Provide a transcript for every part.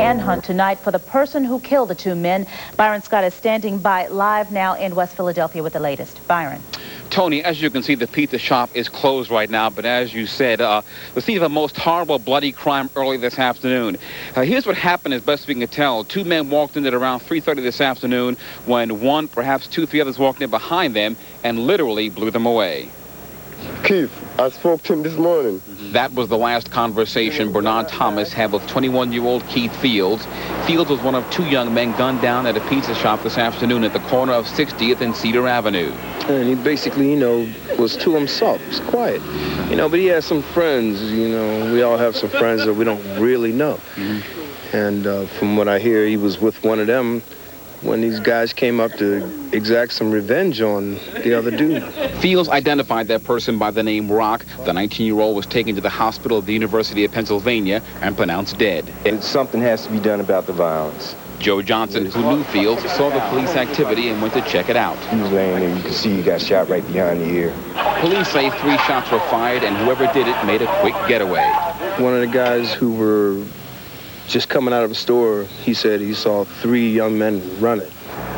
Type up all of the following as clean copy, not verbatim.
manhunt tonight for the person who killed the two men. Byron Scott is standing by live now in West Philadelphia with the latest. Byron. Tony, as you can see, the pizza shop is closed right now, but as you said, the scene of a most horrible, bloody crime early this afternoon. Here's what happened as best we can tell. Two men walked in at around 3:30 this afternoon when one, perhaps two, three others walked in behind them and literally blew them away. Keith, I spoke to him this morning. That was the last conversation Bernard Thomas had with 21-year-old Keith Fields. Fields was one of two young men gunned down at a pizza shop this afternoon at the corner of 60th and Cedar Avenue. And he basically, was to himself. He was quiet. But he had some friends, we all have some friends that we don't really know. And from what I hear, he was with one of them when these guys came up to exact some revenge on the other dude. Fields identified that person by the name Rock. The 19-year-old was taken to the hospital of the University of Pennsylvania and pronounced dead. Something has to be done about the violence. Joe Johnson, who knew Fields, saw the police activity and went to check it out. He was laying there. You can see he got shot right behind the ear. Police say 3 shots were fired and whoever did it made a quick getaway. One of the guys who were just coming out of a store, he said he saw 3 young men running.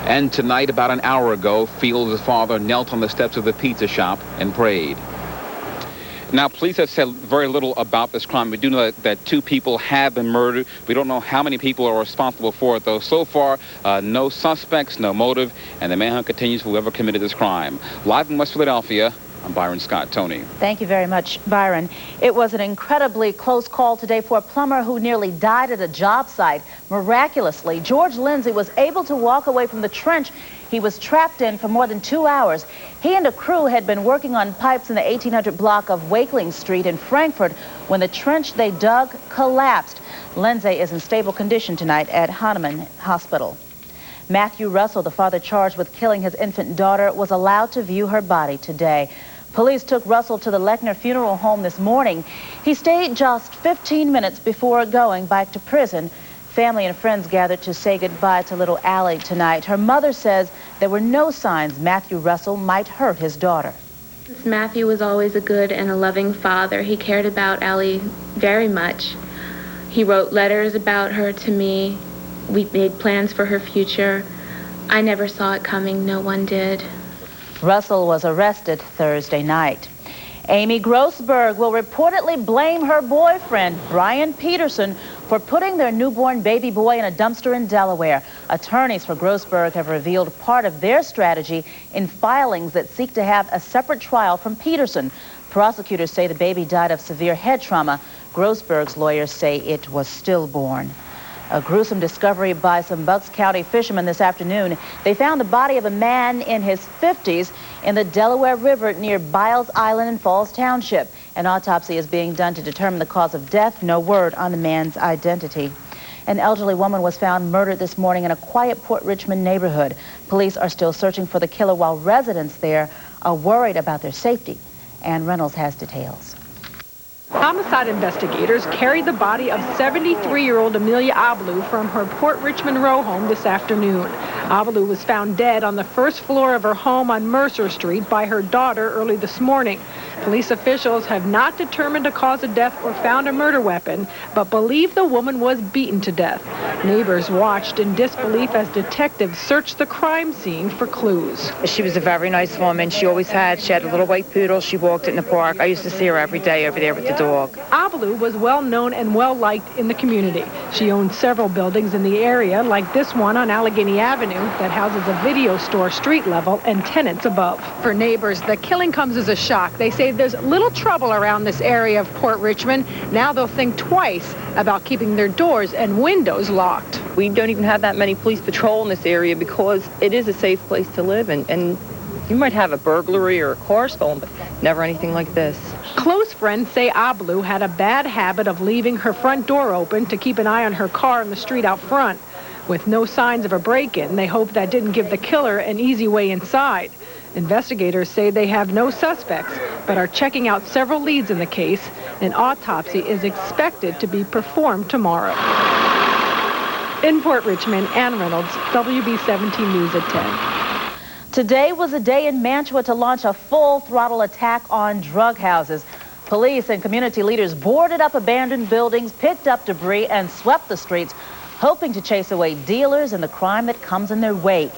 And tonight, about an hour ago, Fields' father knelt on the steps of the pizza shop and prayed. Now, police have said very little about this crime. We do know that 2 people have been murdered. We don't know how many people are responsible for it, though. So far, no suspects, no motive, and the manhunt continues for whoever committed this crime. Live in West Philadelphia, I'm Byron Scott. Tony. Thank you very much, Byron. It was an incredibly close call today for a plumber who nearly died at a job site. Miraculously, George Lindsay was able to walk away from the trench he was trapped in for more than 2 hours. He and a crew had been working on pipes in the 1800 block of Wakeling Street in Frankfort when the trench they dug collapsed. Lindsay is in stable condition tonight at Hahnemann Hospital. Matthew Russell, the father charged with killing his infant daughter, was allowed to view her body today. Police took Russell to the Lechner Funeral Home this morning. He stayed just 15 minutes before going back to prison. Family and friends gathered to say goodbye to little Allie tonight. Her mother says there were no signs Matthew Russell might hurt his daughter. Matthew was always a good and a loving father. He cared about Allie very much. He wrote letters about her to me. We made plans for her future. I never saw it coming. No one did. Russell was arrested Thursday night. Amy Grossberg will reportedly blame her boyfriend, Brian Peterson, for putting their newborn baby boy in a dumpster in Delaware. Attorneys for Grossberg have revealed part of their strategy in filings that seek to have a separate trial from Peterson. Prosecutors say the baby died of severe head trauma. Grossberg's lawyers say it was stillborn. A gruesome discovery by some Bucks County fishermen this afternoon. They found the body of a man in his 50s in the Delaware River near Biles Island in Falls Township. An autopsy is being done to determine the cause of death. No word on the man's identity. An elderly woman was found murdered this morning in a quiet Port Richmond neighborhood. Police are still searching for the killer while residents there are worried about their safety. Ann Reynolds has details. Homicide investigators carried the body of 73-year-old Amelia Ablu from her Port Richmond row home this afternoon. Ablu was found dead on the first floor of her home on Mercer Street by her daughter early this morning. Police officials have not determined a cause of death or found a murder weapon, but believe the woman was beaten to death. Neighbors watched in disbelief as detectives searched the crime scene for clues. She was a very nice woman. She had a little white poodle. She walked it in the park. I used to see her every day over there with the dog. Ablu was well known and well liked in the community. She owned several buildings in the area, like this one on Allegheny Avenue that houses a video store street level and tenants above. For neighbors, the killing comes as a shock. They say there's little trouble around this area of Port Richmond. Now they'll think twice about keeping their doors and windows locked. We don't even have that many police patrol in this area because it is a safe place to live, and you might have a burglary or a car stolen, but never anything like this. Close friends say Ablu had a bad habit of leaving her front door open to keep an eye on her car in the street out front. With no signs of a break-in, they hope that didn't give the killer an easy way inside. Investigators say they have no suspects, but are checking out several leads in the case. An autopsy is expected to be performed tomorrow. In Port Richmond, Ann Reynolds, WB17 News at 10. Today was a day in Mantua to launch a full-throttle attack on drug houses. Police and community leaders boarded up abandoned buildings, picked up debris, and swept the streets. hoping to chase away dealers and the crime that comes in their wake.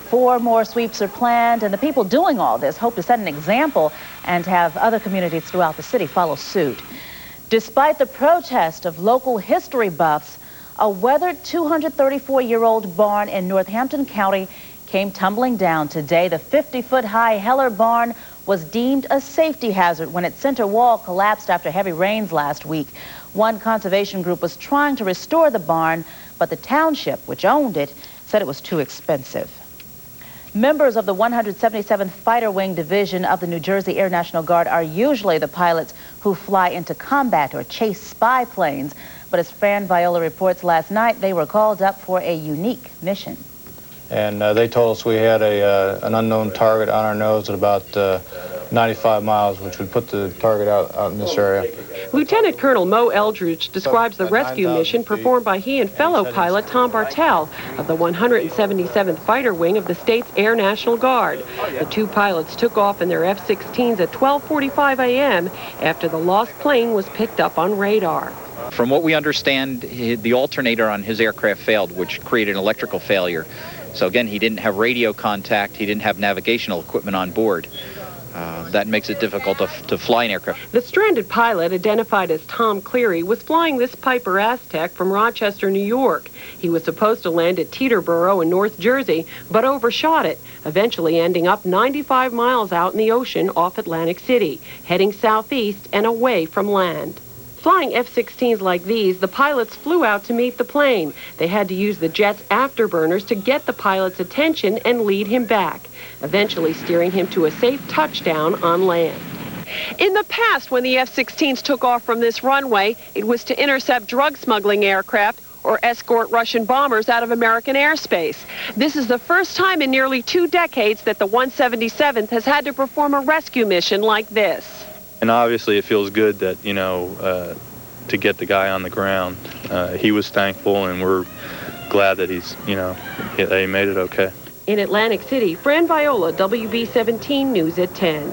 4 more sweeps are planned, and the people doing all this hope to set an example and have other communities throughout the city follow suit. Despite the protest of local history buffs, a weathered 234-year-old barn in Northampton County came tumbling down today. The 50-foot-high Heller barn was deemed a safety hazard when its center wall collapsed after heavy rains last week. One conservation group was trying to restore the barn, but the township, which owned it, said it was too expensive. Members of the 177th Fighter Wing Division of the New Jersey Air National Guard are usually the pilots who fly into combat or chase spy planes. But as Fran Viola reports, last night they were called up for a unique mission. And they told us we had an unknown target on our nose at about 95 miles, which would put the target out in this area. Lieutenant Colonel Mo Eldridge describes the rescue mission performed by he and fellow pilot Tom Bartell of the 177th Fighter Wing of the state's Air National Guard. The 2 pilots took off in their F-16s at 12:45 a.m. after the lost plane was picked up on radar. From what we understand, the alternator on his aircraft failed, which created an electrical failure. So again, he didn't have radio contact, he didn't have navigational equipment on board. That makes it difficult to fly an aircraft. The stranded pilot, identified as Tom Cleary, was flying this Piper Aztec from Rochester, New York. He was supposed to land at Teterboro in North Jersey, but overshot it, eventually ending up 95 miles out in the ocean off Atlantic City, heading southeast and away from land. Flying F-16s like these, the pilots flew out to meet the plane. They had to use the jet's afterburners to get the pilot's attention and lead him back, eventually steering him to a safe touchdown on land. In the past, when the F-16s took off from this runway, it was to intercept drug smuggling aircraft or escort Russian bombers out of American airspace. This is the first time in nearly 2 decades that the 177th has had to perform a rescue mission like this. And obviously it feels good that, you know, to get the guy on the ground. He was thankful, and we're glad that he's, you know, that he made it okay. In Atlantic City, Fran Viola, WB17 News at 10.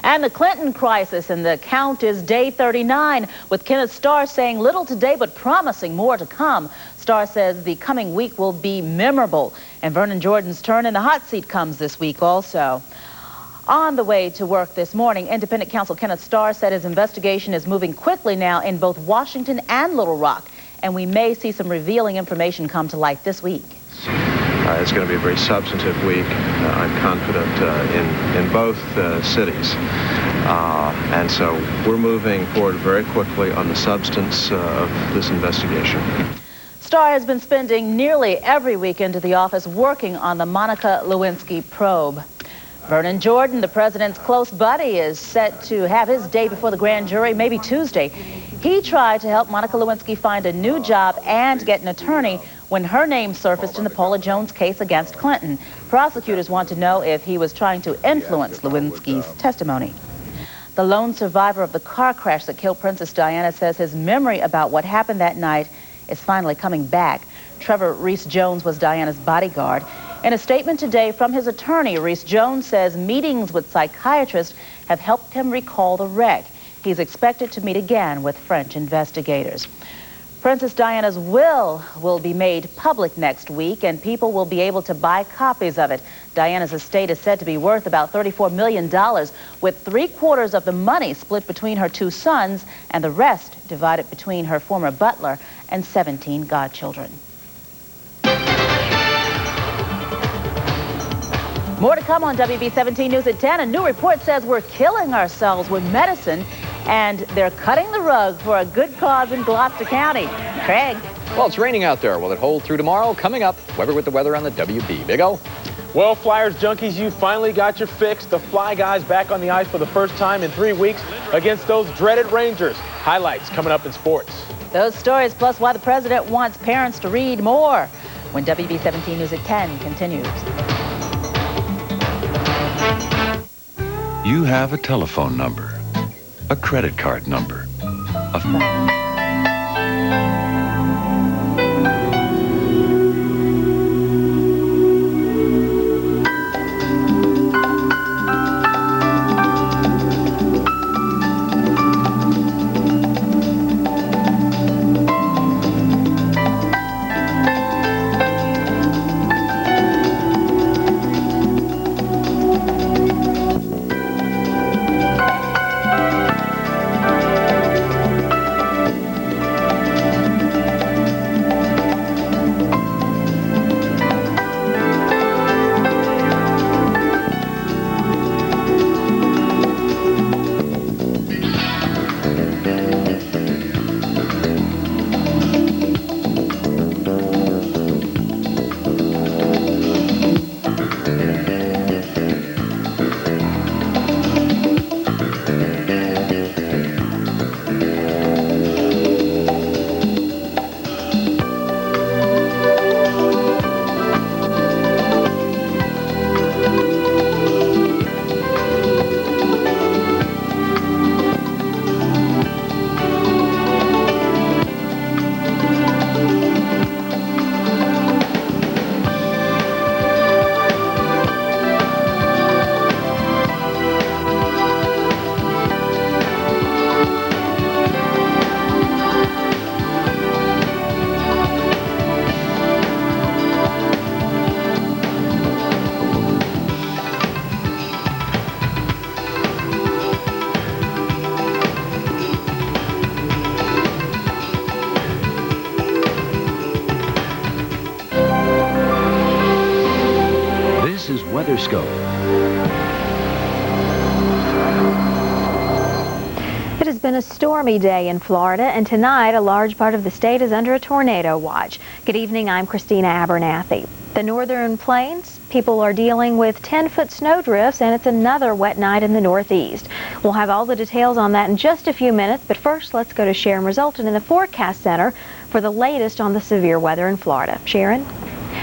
And the Clinton crisis in the count is day 39, with Kenneth Starr saying little today but promising more to come. Starr says the coming week will be memorable, and Vernon Jordan's turn in the hot seat comes this week also. On the way to work this morning, independent counsel Kenneth Starr said his investigation is moving quickly now in both Washington and Little Rock, and we may see some revealing information come to light this week. It's going to be a very substantive week. I'm confident in both cities. And so we're moving forward very quickly on the substance of this investigation. Starr has been spending nearly every weekend at the office working on the Monica Lewinsky probe. Vernon Jordan, the president's close buddy, is set to have his day before the grand jury, maybe Tuesday. He tried to help Monica Lewinsky find a new job and get an attorney when her name surfaced in the Paula Jones case against Clinton. Prosecutors want to know if he was trying to influence Lewinsky's testimony. The lone survivor of the car crash that killed Princess Diana says his memory about what happened that night is finally coming back. Trevor Reese Jones was Diana's bodyguard. In a statement today from his attorney, Reese Jones says meetings with psychiatrists have helped him recall the wreck. He's expected to meet again with French investigators. Princess Diana's will be made public next week, and people will be able to buy copies of it. Diana's estate is said to be worth about $34 million, with 3/4 of the money split between her 2 sons and the rest divided between her former butler and 17 godchildren. More to come on WB17 News at 10. A new report says we're killing ourselves with medicine, and they're cutting the rug for a good cause in Gloucester County. Craig. Well, it's raining out there. Will it hold through tomorrow? Coming up, Weber with the weather on the WB. Big O. Well, Flyers junkies, you finally got your fix. The Fly Guys back on the ice for the first time in 3 weeks against those dreaded Rangers. Highlights coming up in sports. Those stories, plus why the president wants parents to read more, when WB17 News at 10 continues. You have a telephone number, a credit card number, Weather Scope. It has been a stormy day in Florida, and tonight a large part of the state is under a tornado watch. Good evening, I'm Kristina Abernathy. The northern plains, people are dealing with 10-foot snow drifts, and it's another wet night in the northeast. We'll have all the details on that in just a few minutes, but first let's go to Sharon Resulton in the Forecast Center for the latest on the severe weather in Florida. Sharon?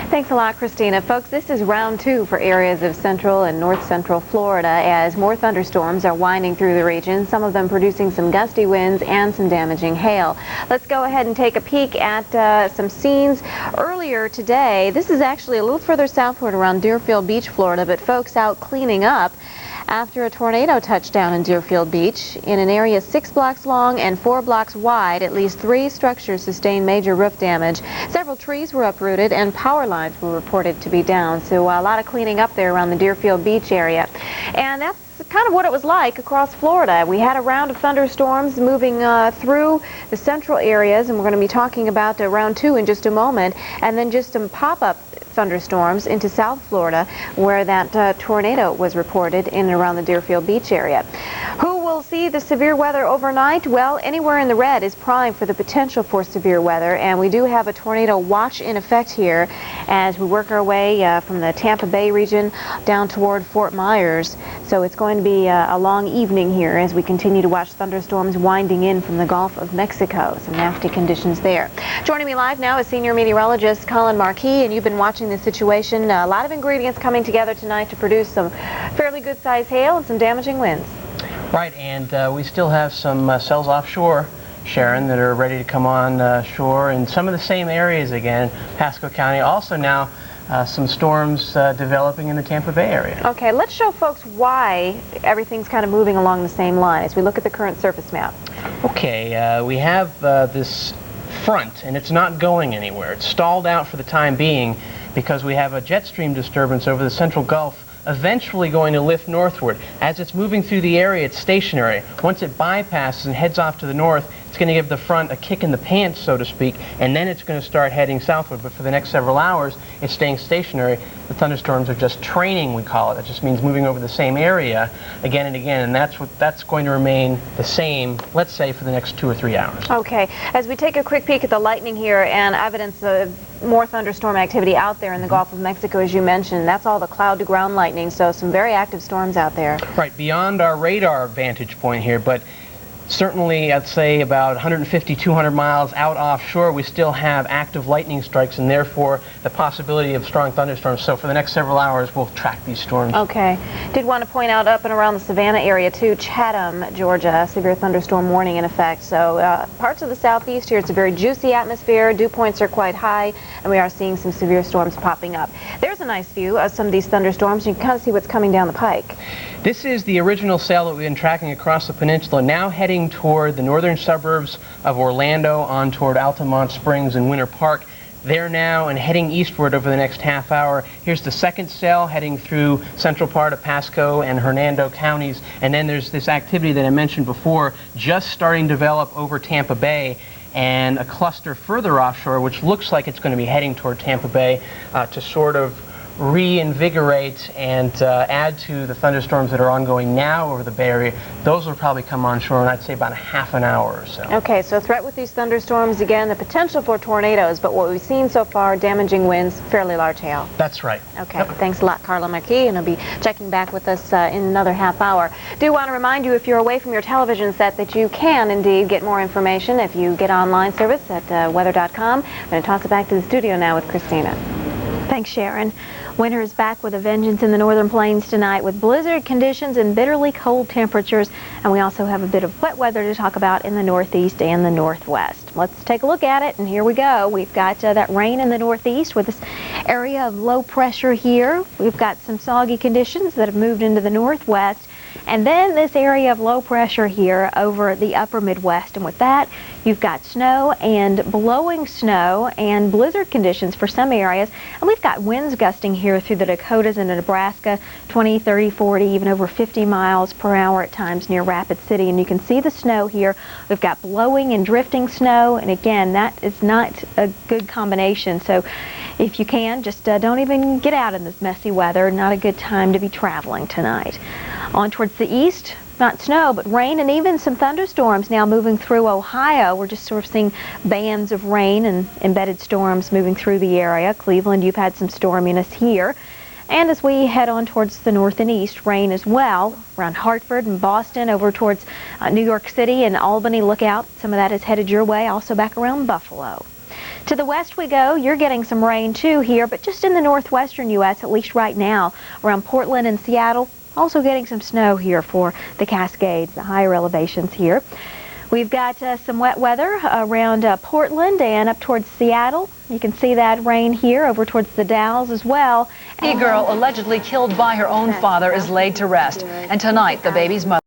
Thanks a lot, Kristina. Folks, this is round 2 for areas of central and north central Florida as more thunderstorms are winding through the region, some of them producing some gusty winds and some damaging hail. Let's go ahead and take a peek at some scenes earlier today. This is actually a little further southward around Deerfield Beach, Florida, but folks out cleaning up after a tornado touchdown in Deerfield Beach. In an area 6 blocks long and 4 blocks wide, at least 3 structures sustained major roof damage. Several trees were uprooted and power lines were reported to be down. So a lot of cleaning up there around the Deerfield Beach area. And that's kind of what it was like across Florida. We had a round of thunderstorms moving through the central areas, and we're going to be talking about round 2 in just a moment, and then just some pop-up thunderstorms into South Florida, where that tornado was reported in and around the Deerfield Beach area. Who will see the severe weather overnight? Well, anywhere in the red is primed for the potential for severe weather, and we do have a tornado watch in effect here as we work our way from the Tampa Bay region down toward Fort Myers. So it's going to be a long evening here as we continue to watch thunderstorms winding in from the Gulf of Mexico. Some nasty conditions there. Joining me live now is senior meteorologist Colin Marquis, and you've been watching the situation. A lot of ingredients coming together tonight to produce some fairly good-sized hail and some damaging winds. Right, and we still have some cells offshore, Sharon, that are ready to come on shore in some of the same areas again, Pasco County. Also now some storms developing in the Tampa Bay area. Okay, let's show folks why everything's kind of moving along the same line as we look at the current surface map. Okay, we have this front, and it's not going anywhere. It's stalled out for the time being because we have a jet stream disturbance over the central Gulf eventually going to lift northward. As it's moving through the area, it's stationary. Once it bypasses and heads off to the north, it's going to give the front a kick in the pants, so to speak, and then it's going to start heading southward. But for the next several hours, it's staying stationary. The thunderstorms are just training, we call it. That just means moving over the same area again and again, and that's going to remain the same, let's say, for the next 2 or 3 hours. Okay, as we take a quick peek at the lightning here and evidence of more thunderstorm activity out there in the Gulf of Mexico, as you mentioned, that's all the cloud-to-ground lightning, so some very active storms out there. Right, beyond our radar vantage point here, but certainly, I'd say about 150, 200 miles out offshore, we still have active lightning strikes and therefore the possibility of strong thunderstorms. So for the next several hours, we'll track these storms. Okay. Did want to point out up and around the Savannah area too, Chatham, Georgia, severe thunderstorm warning in effect. So parts of the southeast here, it's a very juicy atmosphere. Dew points are quite high, and we are seeing some severe storms popping up. There's a nice view of some of these thunderstorms. You can kind of see what's coming down the pike. This is the original cell that we've been tracking across the peninsula, now heading toward the northern suburbs of Orlando, on toward Altamont Springs and Winter Park. There now and heading eastward over the next half hour. Here's the second cell heading through central part of Pasco and Hernando counties. And then there's this activity that I mentioned before, just starting to develop over Tampa Bay, and a cluster further offshore, which looks like it's going to be heading toward Tampa Bay to sort of reinvigorate and add to the thunderstorms that are ongoing now over the Bay Area. Those will probably come on shore in, I'd say, about a half an hour or so. Okay, so threat with these thunderstorms, again, the potential for tornadoes, but what we've seen so far, damaging winds, fairly large hail. That's right. Okay, thanks a lot, Carla Marquis, and he'll be checking back with us in another half hour. Do want to remind you, if you're away from your television set, that you can indeed get more information if you get online service at weather.com. I'm going to toss it back to the studio now with Kristina. Thanks, Sharon. Winter is back with a vengeance in the northern plains tonight with blizzard conditions and bitterly cold temperatures, and we also have a bit of wet weather to talk about in the northeast and the northwest. Let's take a look at it, and here we go. We've got that rain in the northeast with this area of low pressure here. We've got some soggy conditions that have moved into the northwest, and then this area of low pressure here over the upper Midwest, and with that You've got snow and blowing snow and blizzard conditions for some areas. And we've got winds gusting here through the Dakotas and Nebraska, 20, 30, 40, even over 50 miles per hour at times near Rapid City. And you can see the snow here. We've got blowing and drifting snow. And again, that is not a good combination. So if you can, just don't even get out in this messy weather. Not a good time to be traveling tonight. On towards the east, not snow, but rain and even some thunderstorms now moving through Ohio. We're just sort of seeing bands of rain and embedded storms moving through the area. Cleveland, you've had some storminess here. And as we head on towards the north and east, rain as well around Hartford and Boston, over towards New York City and Albany. Look out, some of that is headed your way, also back around Buffalo. To the west we go. You're getting some rain too here, but just in the northwestern U.S., at least right now, around Portland and Seattle. Also getting some snow here for the Cascades, the higher elevations here. We've got some wet weather around Portland and up towards Seattle. You can see that rain here over towards the Dalles as well. A girl allegedly killed by her own father is laid to rest. And tonight, the baby's mother